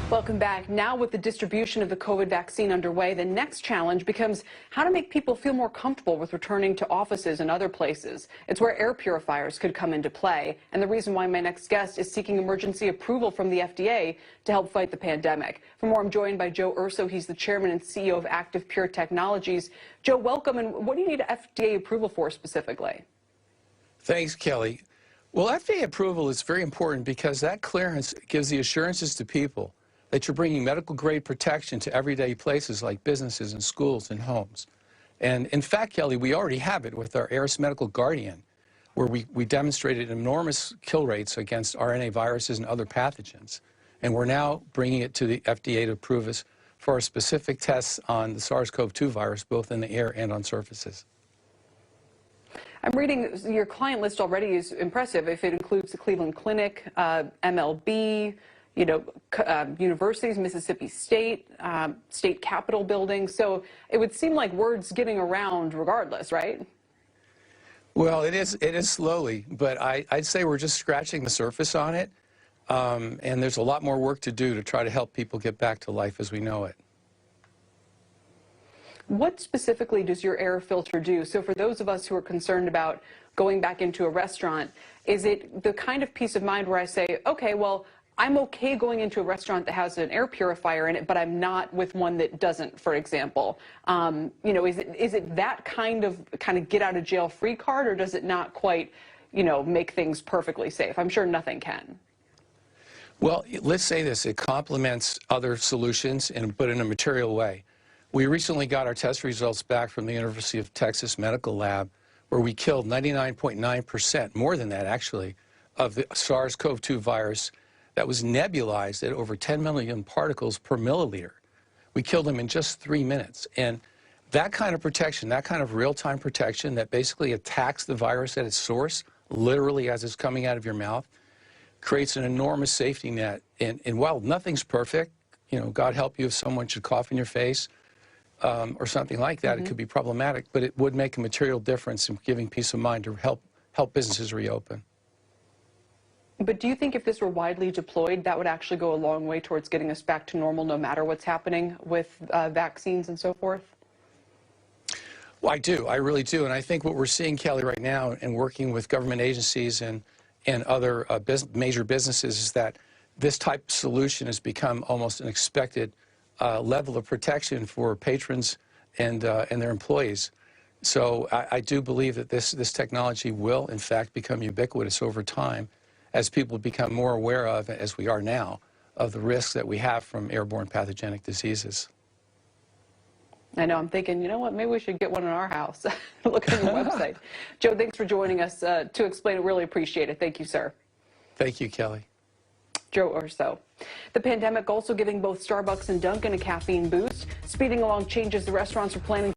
Welcome back. Now with the distribution of the COVID vaccine underway, the next challenge becomes how to make people feel more comfortable with returning to offices and other places. It's where air purifiers could come into play. And the reason why my next guest is seeking emergency approval from the FDA to help fight the pandemic. For more, I'm joined by Urso. He's the chairman and CEO of ActivePure Technologies. Joe, welcome. And what do you need FDA approval for specifically? Thanks, Kelly. Well, FDA approval is very important because that clearance gives the assurances to people that you're bringing medical-grade protection to everyday places like businesses and schools and homes. And in fact, Kelly, we already have it with our Aeris Medical Guardian, where we demonstrated enormous kill rates against RNA viruses and other pathogens. And we're now bringing it to the FDA to approve us for our specific tests on the SARS-CoV-2 virus, both in the air and on surfaces. I'm reading your client list already is impressive. If it includes the Cleveland Clinic, MLB, universities, Mississippi State, state capitol buildings. So it would seem like word's getting around regardless, right? Well, it is slowly, but I'd say we're just scratching the surface on it. And there's a lot more work to do to try to help people get back to life as we know it. What specifically does your air filter do? So for those of us who are concerned about going back into a restaurant, is it the kind of peace of mind where I say, okay, well, I'm okay going into a restaurant that has an air purifier in it, but I'm not with one that doesn't, for example. Is it that kind of get out of jail free card, or does it not quite, make things perfectly safe? I'm sure nothing can. Well, let's say this, it complements other solutions, but in a material way. We recently got our test results back from the University of Texas Medical Lab, where we killed 99.9%, more than that actually, of the SARS-CoV-2 virus that was nebulized at over 10 million particles per milliliter. We killed them in just 3 minutes. And that kind of protection, that kind of real-time protection that basically attacks the virus at its source, literally as it's coming out of your mouth, creates an enormous safety net. And while nothing's perfect, God help you if someone should cough in your face or something like that, it could be problematic, but it would make a material difference in giving peace of mind to help businesses reopen. But do you think if this were widely deployed, that would actually go a long way towards getting us back to normal, no matter what's happening with vaccines and so forth? Well, I do. I really do. And I think what we're seeing, Kelly, right now, and working with government agencies and other major businesses, is that this type of solution has become almost an expected level of protection for patrons and their employees. So I do believe that this technology will, in fact, become ubiquitous over time, as people become more aware of, as we are now, of the risks that we have from airborne pathogenic diseases. I know, I'm thinking, you know what, maybe we should get one in our house. Look at the website. Joe, thanks for joining us to explain it. Really appreciate it. Thank you, sir. Thank you, Kelly. Joe Urso. The pandemic also giving both Starbucks and Dunkin' a caffeine boost, speeding along changes the restaurants are planning